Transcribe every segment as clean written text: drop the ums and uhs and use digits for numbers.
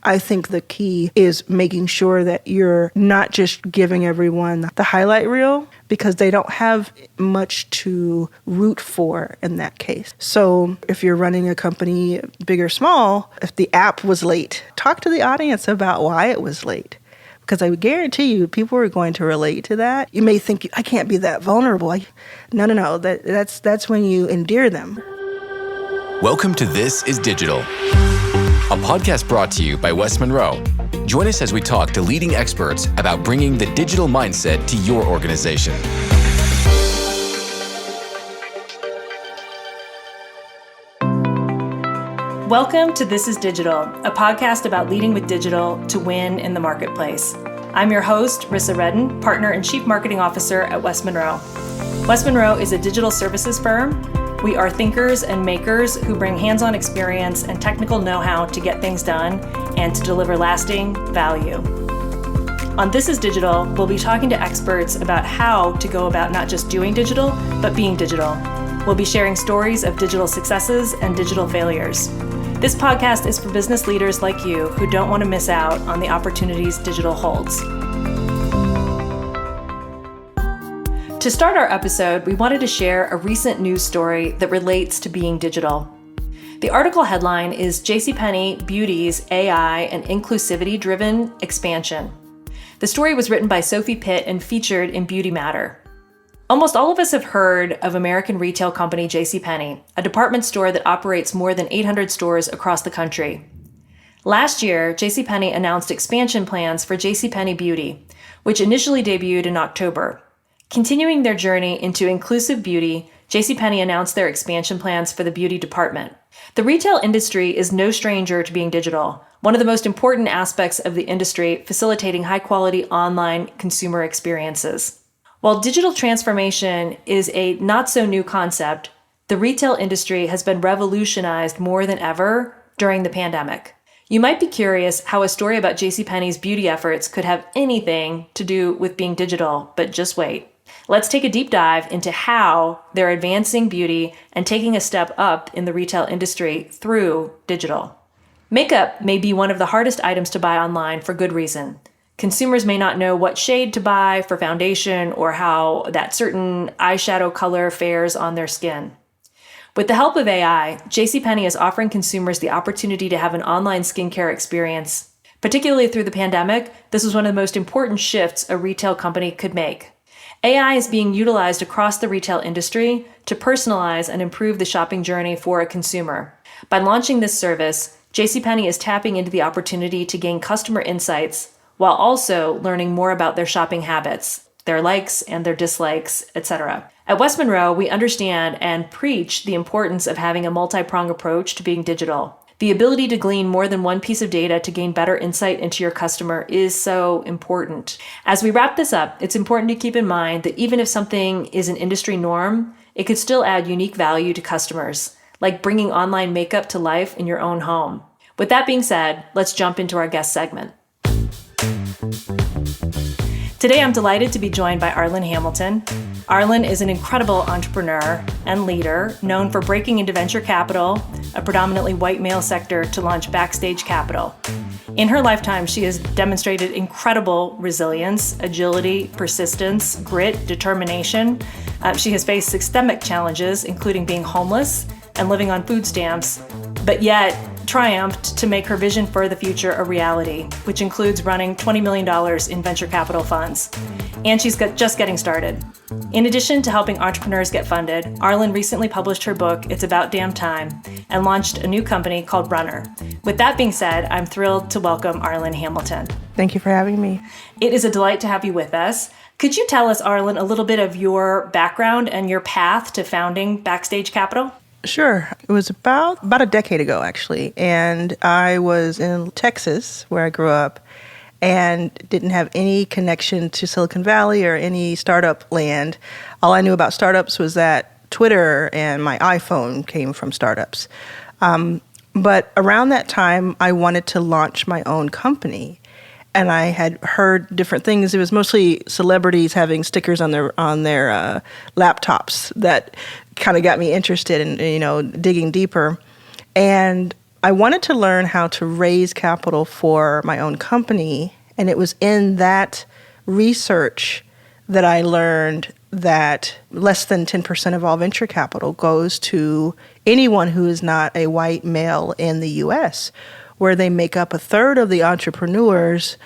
I think the key is making sure that you're not just giving everyone the highlight reel, because they don't have much to root for in that case. So if you're running a company, big or small, if the app was late, talk to the audience about why it was late. Because I would guarantee you, people are going to relate to that. You may think, I can't be that vulnerable. No. That's when you endear them. Welcome to This is Digital, a podcast brought to you by West Monroe. Join us as we talk to leading experts about bringing the digital mindset to your organization. Welcome to This is Digital, a podcast about leading with digital to win in the marketplace. I'm your host, Rissa Reddan, partner and chief marketing officer at West Monroe. West Monroe is a digital services firm. We are thinkers and makers who bring hands-on experience and technical know-how to get things done and to deliver lasting value. On This is Digital, we'll be talking to experts about how to go about not just doing digital, but being digital. We'll be sharing stories of digital successes and digital failures. This podcast is for business leaders like you who don't want to miss out on the opportunities digital holds. To start our episode, we wanted to share a recent news story that relates to being digital. The article headline is JCPenney Beauty's AI and Inclusivity-Driven Expansion. The story was written by Sophie Pitt and featured in Beauty Matter. Almost all of us have heard of American retail company JCPenney, a department store that operates more than 800 stores across the country. Last year, JCPenney announced expansion plans for JCPenney Beauty, which initially debuted in October. Continuing their journey into inclusive beauty, JCPenney announced their expansion plans for the beauty department. The retail industry is no stranger to being digital, one of the most important aspects of the industry facilitating high-quality online consumer experiences. While digital transformation is a not-so-new concept, the retail industry has been revolutionized more than ever during the pandemic. You might be curious how a story about JCPenney's beauty efforts could have anything to do with being digital, but just wait. Let's take a deep dive into how they're advancing beauty and taking a step up in the retail industry through digital. Makeup may be one of the hardest items to buy online for good reason. Consumers may not know what shade to buy for foundation or how that certain eyeshadow color fares on their skin. With the help of AI, JCPenney is offering consumers the opportunity to have an online skincare experience. Particularly through the pandemic, this was one of the most important shifts a retail company could make. AI is being utilized across the retail industry to personalize and improve the shopping journey for a consumer. By launching this service, JCPenney is tapping into the opportunity to gain customer insights while also learning more about their shopping habits, their likes and their dislikes, etc. At West Monroe, we understand and preach the importance of having a multi-pronged approach to being digital. The ability to glean more than one piece of data to gain better insight into your customer is so important. As we wrap this up, it's important to keep in mind that even if something is an industry norm, it could still add unique value to customers, like bringing online makeup to life in your own home. With that being said, let's jump into our guest segment. Today, I'm delighted to be joined by Arlan Hamilton. Arlan is an incredible entrepreneur and leader known for breaking into venture capital, a predominantly white male sector, to launch Backstage Capital. In her lifetime, she has demonstrated incredible resilience, agility, persistence, grit, determination. She has faced systemic challenges, including being homeless and living on food stamps, but yet triumphed to make her vision for the future a reality, which includes running $20 million in venture capital funds. And she's just getting started. In addition to helping entrepreneurs get funded, Arlan recently published her book, It's About Damn Time, and launched a new company called Runner. With that being said, I'm thrilled to welcome Arlan Hamilton. Thank you for having me. It is a delight to have you with us. Could you tell us, Arlan, a little bit of your background and your path to founding Backstage Capital? Sure. It was about a decade ago, actually. And I was in Texas, where I grew up, and didn't have any connection to Silicon Valley or any startup land. All I knew about startups was that Twitter and my iPhone came from startups. But around that time, I wanted to launch my own company. And I had heard different things. It was mostly celebrities having stickers on their laptops that kind of got me interested in, digging deeper. And I wanted to learn how to raise capital for my own company, and it was in that research that I learned that less than 10% of all venture capital goes to anyone who is not a white male in the U.S., where they make up a third of the entrepreneurs,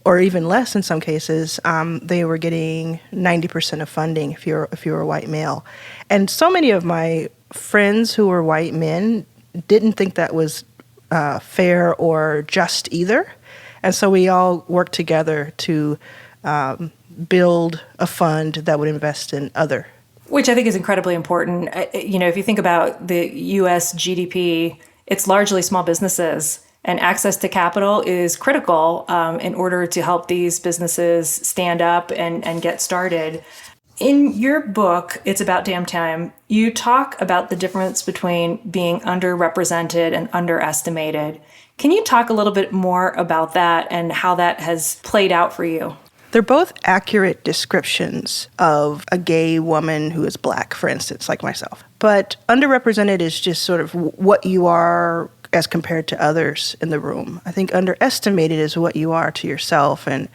or even less in some cases. They were getting 90% of funding if you're a white male. And so many of my friends who were white men didn't think that was fair or just either. And so we all worked together to build a fund that would invest in other. Which I think is incredibly important. If you think about the U.S. GDP, it's largely small businesses, and access to capital is critical in order to help these businesses stand up and get started. In your book, It's About Damn Time, you talk about the difference between being underrepresented and underestimated. Can you talk a little bit more about that and how that has played out for you? They're both accurate descriptions of a gay woman who is Black, for instance, like myself. But underrepresented is just sort of what you are as compared to others in the room. I think underestimated is what you are to yourself and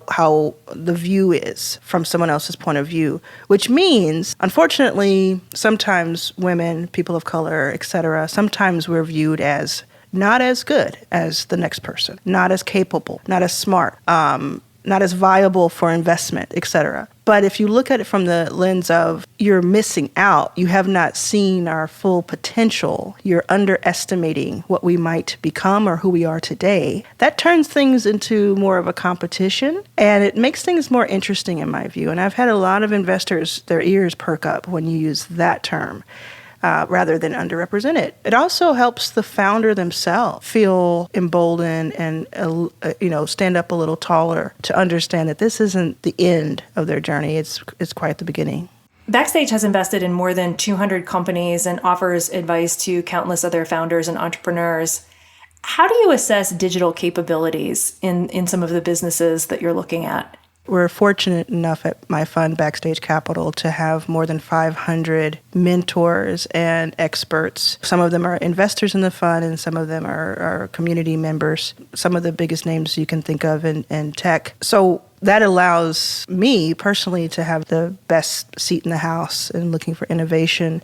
how the view is from someone else's point of view, which means, unfortunately, sometimes women, people of color, etc., sometimes we're viewed as not as good as the next person, not as capable, not as smart, not as viable for investment, etc. But if you look at it from the lens of you're missing out, you have not seen our full potential, you're underestimating what we might become or who we are today, that turns things into more of a competition, and it makes things more interesting in my view. And I've had a lot of investors, their ears perk up when you use that term. Rather than underrepresented. It also helps the founder themselves feel emboldened and stand up a little taller to understand that this isn't the end of their journey. It's quite the beginning. Backstage has invested in more than 200 companies and offers advice to countless other founders and entrepreneurs. How do you assess digital capabilities in some of the businesses that you're looking at? We're fortunate enough at my fund, Backstage Capital, to have more than 500 mentors and experts. Some of them are investors in the fund, and some of them are community members, some of the biggest names you can think of in tech. So that allows me personally to have the best seat in the house in looking for innovation.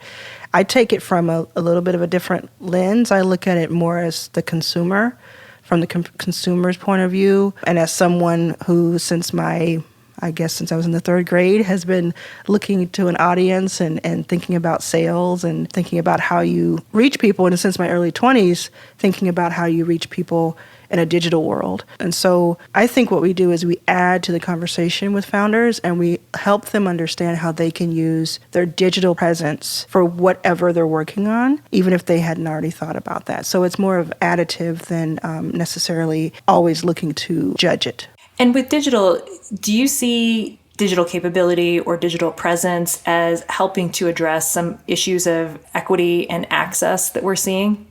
I take it from a little bit of a different lens. I look at it more as the consumer, from the consumer's point of view, and as someone who, since I was in the third grade, has been looking to an audience and thinking about sales and thinking about how you reach people, and since my early 20s, thinking about how you reach people in a digital world. And so I think what we do is we add to the conversation with founders, and we help them understand how they can use their digital presence for whatever they're working on, even if they hadn't already thought about that. So it's more of additive than necessarily always looking to judge it. And with digital, do you see digital capability or digital presence as helping to address some issues of equity and access that we're seeing?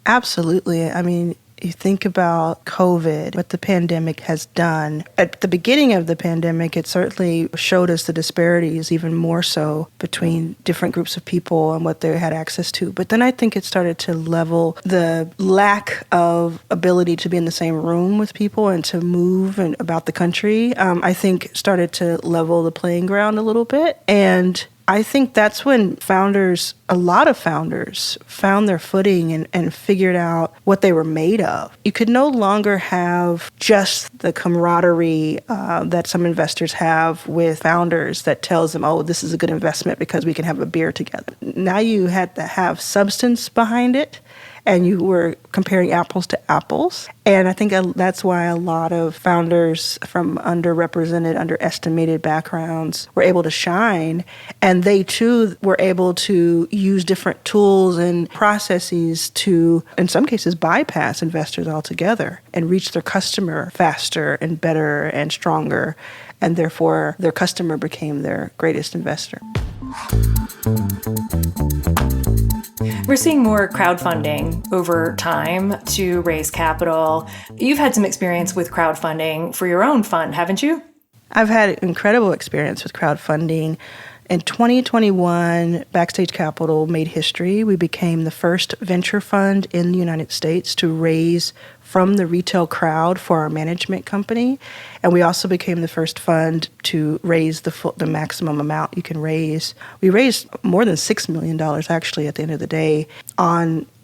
Absolutely. I mean, you think about COVID, what the pandemic has done. At the beginning of the pandemic, it certainly showed us the disparities even more so between different groups of people and what they had access to. But then I think it started to level the lack of ability to be in the same room with people and to move and about the country. I think started to level the playing ground a little bit. And I think that's when a lot of founders found their footing and figured out what they were made of. You could no longer have just the camaraderie that some investors have with founders that tells them, oh, this is a good investment because we can have a beer together. Now you had to have substance behind it, and you were comparing apples to apples. And I think that's why a lot of founders from underrepresented, underestimated backgrounds were able to shine. And they, too, were able to use different tools and processes to, in some cases, bypass investors altogether and reach their customer faster and better and stronger. And therefore, their customer became their greatest investor. We're seeing more crowdfunding over time to raise capital. You've had some experience with crowdfunding for your own fund, haven't you? I've had incredible experience with crowdfunding, In 2021, Backstage Capital made history. We became the first venture fund in the United States to raise from the retail crowd for our management company. And we also became the first fund to raise the maximum amount you can raise. We raised more than $6 million actually at the end of the day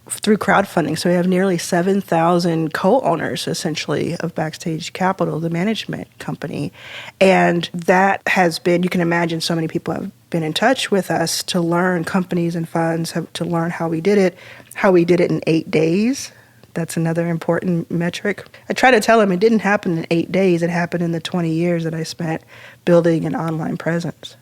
through crowdfunding. So we have nearly 7,000 co-owners, essentially, of Backstage Capital, the management company. And that has been, you can imagine so many people have been in touch with us to learn, companies and funds have to learn how we did it in 8 days. That's another important metric. I try to tell them it didn't happen in 8 days. It happened in the 20 years that I spent building an online presence.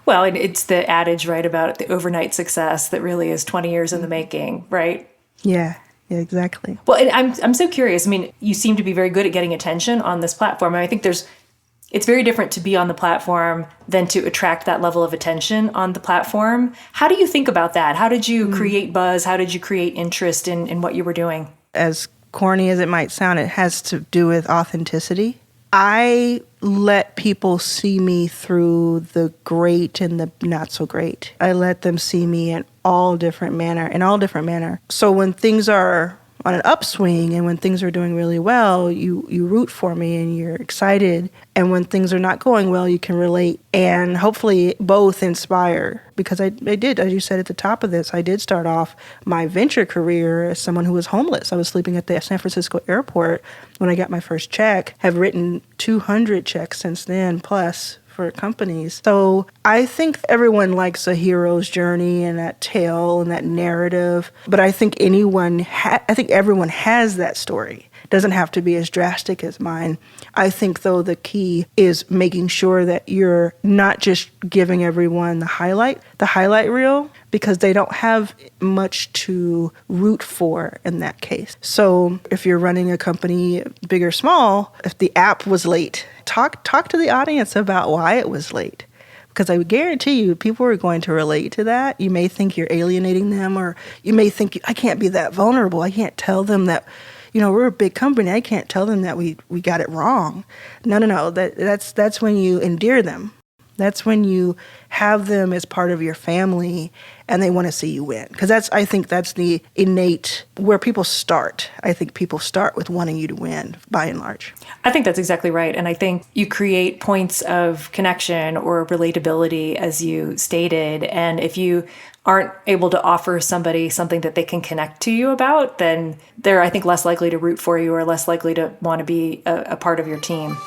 Well, it's the adage, right, about the overnight success that really is 20 years in the making, right? Yeah, exactly. Well, and I'm so curious. I mean, you seem to be very good at getting attention on this platform. And I think it's very different to be on the platform than to attract that level of attention on the platform. How do you think about that? How did you create buzz? How did you create interest in what you were doing? As corny as it might sound, it has to do with authenticity. I let people see me through the great and the not so great. I let them see me in all different manner. So when things are on an upswing and when things are doing really well, you root for me and you're excited. And when things are not going well, you can relate and hopefully both inspire. Because I did, as you said at the top of this, I did start off my venture career as someone who was homeless. I was sleeping at the San Francisco airport when I got my first check. Have written 200 checks since then, plus for companies. So I think everyone likes a hero's journey and that tale and that narrative. But I think everyone has that story. It doesn't have to be as drastic as mine. I think, though, the key is making sure that you're not just giving everyone the highlight reel, because they don't have much to root for in that case. So if you're running a company, big or small, if the app was late, talk to the audience about why it was late. Because I would guarantee you, people are going to relate to that. You may think you're alienating them, or you may think, I can't be that vulnerable. I can't tell them that, we're a big company. I can't tell them that we got it wrong. No. That's when you endear them. That's when you have them as part of your family and they want to see you win. Because I think that's the innate, where people start. I think people start with wanting you to win, by and large. I think that's exactly right. And I think you create points of connection or relatability, as you stated. And if you aren't able to offer somebody something that they can connect to you about, then they're, I think, less likely to root for you or less likely to want to be a part of your team.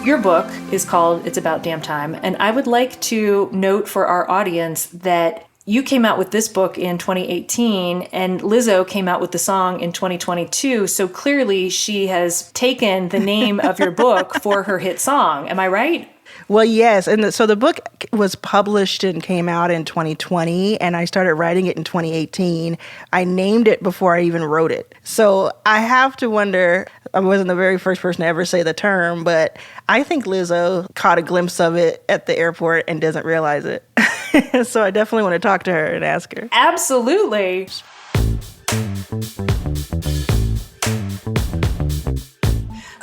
Your book is called It's About Damn Time, and I would like to note for our audience that you came out with this book in 2018, and Lizzo came out with the song in 2022, so clearly she has taken the name of your book for her hit song. Am I right? Well, yes. And so the book was published and came out in 2020, and I started writing it in 2018. I named it before I even wrote it. So I have to wonder, I wasn't the very first person to ever say the term, but I think Lizzo caught a glimpse of it at the airport and doesn't realize it. So I definitely want to talk to her and ask her. Absolutely.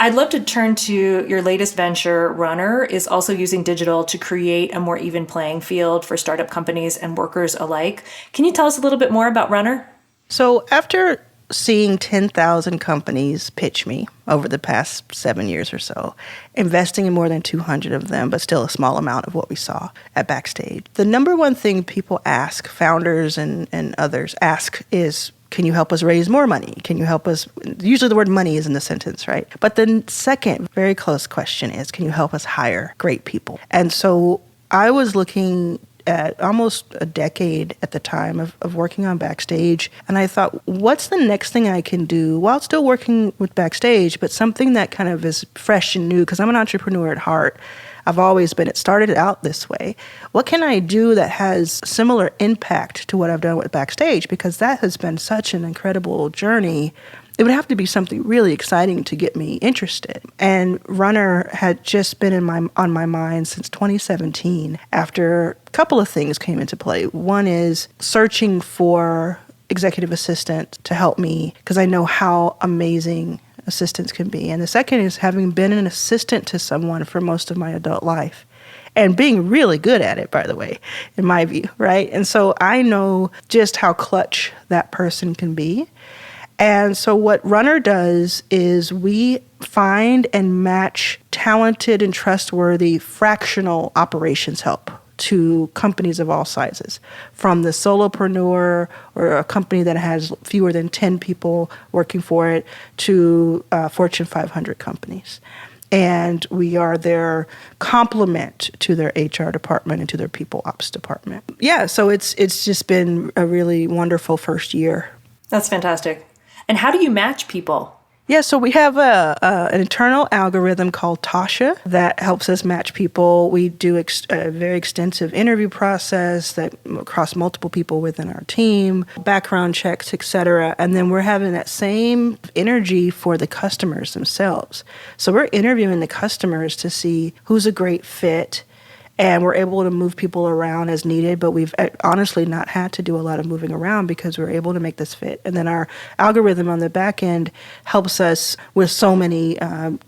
I'd love to turn to your latest venture. Runner is also using digital to create a more even playing field for startup companies and workers alike. Can you tell us a little bit more about Runner? So after seeing 10,000 companies pitch me over the past 7 years or so, investing in more than 200 of them, but still a small amount of what we saw at Backstage, the number one thing people ask, founders and others ask, is, can you help us raise more money? Can you help us? Usually the word money is in the sentence, right? But the second very close question is, can you help us hire great people? And so I was looking at almost a decade at the time of working on Backstage. And I thought, what's the next thing I can do while still working with Backstage, but something that kind of is fresh and new, because I'm an entrepreneur at heart. I've always been. It started out this way. What can I do that has similar impact to what I've done with Backstage? Because that has been such an incredible journey. It would have to be something really exciting to get me interested. And Runner had just been on my mind since 2017 after a couple of things came into play. One is searching for executive assistant to help me, because I know how amazing assistants can be. And the second is having been an assistant to someone for most of my adult life and being really good at it, by the way, in my view, right? And so I know just how clutch that person can be. And so what Runner does is we find and match talented and trustworthy fractional operations help to companies of all sizes, from the solopreneur or a company that has fewer than 10 people working for it to Fortune 500 companies. And we are their complement to their HR department and to their people ops department. Yeah, so it's just been a really wonderful first year. That's fantastic. And how do you match people? Yeah, so we have an internal algorithm called Tasha that helps us match people. We do a very extensive interview process that across multiple people within our team, background checks, et cetera. And then we're having that same energy for the customers themselves. So we're interviewing the customers to see who's a great fit. And we're able to move people around as needed, but we've honestly not had to do a lot of moving around because we're able to make this fit. And then our algorithm on the back end helps us with so many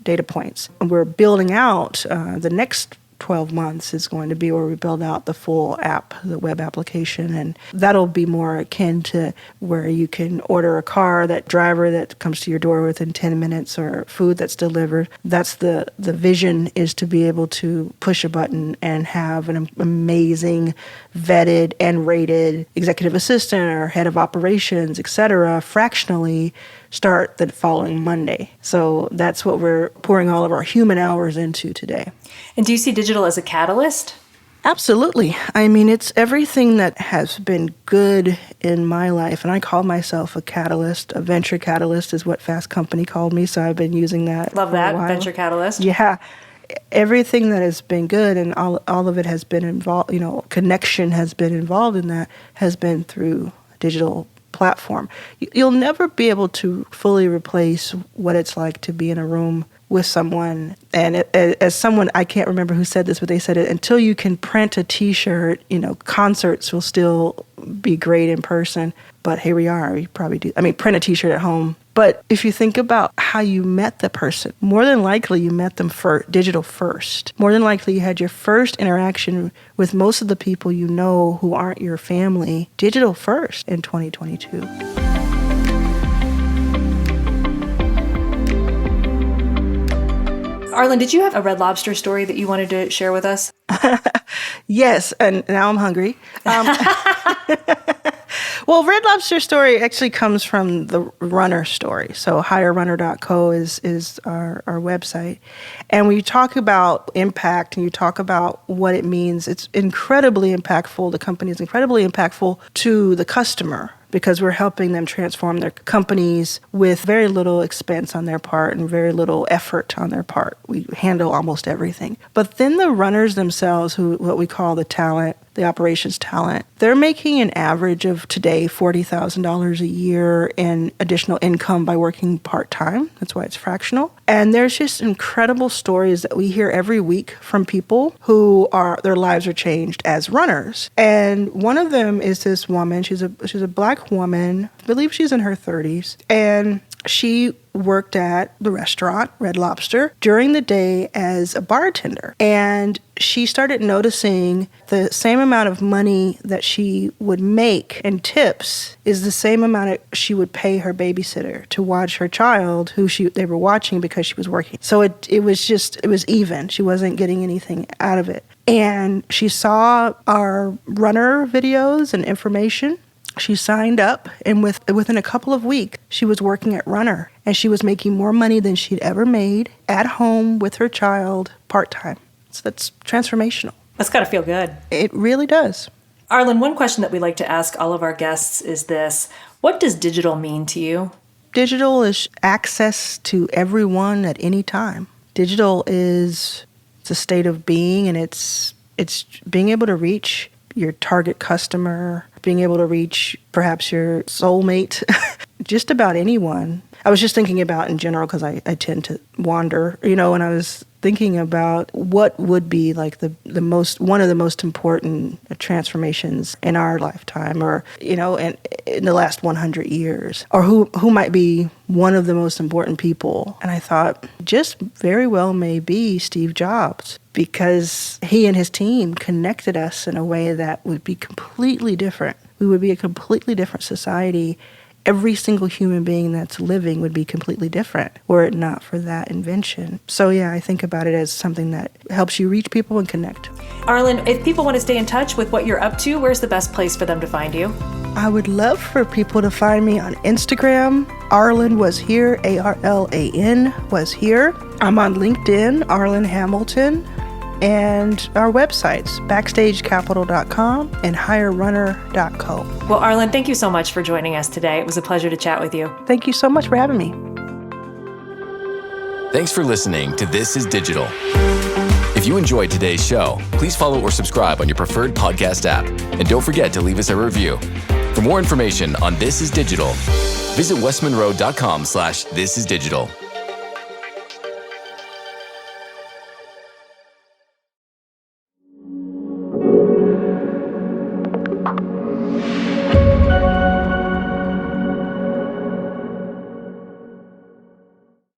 data points. And we're building out the next 12 months is going to be where we build out the full app, the web application, and that'll be more akin to where you can order a car, that driver that comes to your door within 10 minutes, or food that's delivered. That's the vision, is to be able to push a button and have an amazing vetted and rated executive assistant or head of operations, et cetera, fractionally start the following Monday. So that's what we're pouring all of our human hours into today. And do you see digital as a catalyst? Absolutely. I mean, it's everything that has been good in my life. And I call myself a catalyst. A venture catalyst is what Fast Company called me. So I've been using that. Love for that, a while. venture catalyst. Yeah. Everything that has been good and all of it has been involved, connection has been involved in that, has been through digital platform. You'll never be able to fully replace what it's like to be in a room with someone. And as someone, I can't remember who said this, but they said it, until you can print a T-shirt, concerts will still be great in person. But here we are. We probably do. I mean, print a T-shirt at home. But if you think about how you met the person, more than likely you met them digital first. More than likely you had your first interaction with most of the people you know who aren't your family digital first in 2022. Arlan, did you have a Red Lobster story that you wanted to share with us? Yes, and now I'm hungry. Well, Red Lobster story actually comes from the Runner story. So hirerunner.co is our website. And when you talk about impact and you talk about what it means, it's incredibly impactful. The company is incredibly impactful to the customer, because we're helping them transform their companies with very little expense on their part and very little effort on their part. We handle almost everything. But then the runners themselves, what we call the talent, the operations talent, they're making an average of today $40,000 a year in additional income by working part-time. That's why it's fractional. And there's just incredible stories that we hear every week from people who their lives are changed as runners. And one of them is this woman. She's a Black woman. I believe she's in her 30s. And she worked at the restaurant, Red Lobster, during the day as a bartender. And she started noticing the same amount of money that she would make in tips is the same amount she would pay her babysitter to watch her child, who they were watching because she was working. So it was even. She wasn't getting anything out of it. And she saw our runner videos and information. She signed up, and within a couple of weeks, she was working at Runner, and she was making more money than she'd ever made at home with her child part-time. So that's transformational. That's got to feel good. It really does. Arlan, one question that we like to ask all of our guests is this: what does digital mean to you? Digital is access to everyone at any time. Digital is a state of being, and it's being able to reach your target customer, being able to reach perhaps your soulmate, just about anyone. I was just thinking about in general, because I tend to wander, and I was thinking about what would be like one of the most important transformations in our lifetime, or in the last 100 years, or who might be one of the most important people. And I thought, just very well may be Steve Jobs, because he and his team connected us in a way that would be completely different. We would be a completely different society. Every single human being that's living would be completely different were it not for that invention. So yeah, I think about it as something that helps you reach people and connect. Arlan, if people want to stay in touch with what you're up to, where's the best place for them to find you? I would love for people to find me on Instagram. Arlan was here, ARLAN was here. I'm on LinkedIn, Arlan Hamilton. And our websites, backstagecapital.com and hirerunner.co. Well, Arlan, thank you so much for joining us today. It was a pleasure to chat with you. Thank you so much for having me. Thanks for listening to This is Digital. If you enjoyed today's show, please follow or subscribe on your preferred podcast app. And don't forget to leave us a review. For more information on This is Digital, visit westmonroe.com/thisisdigital.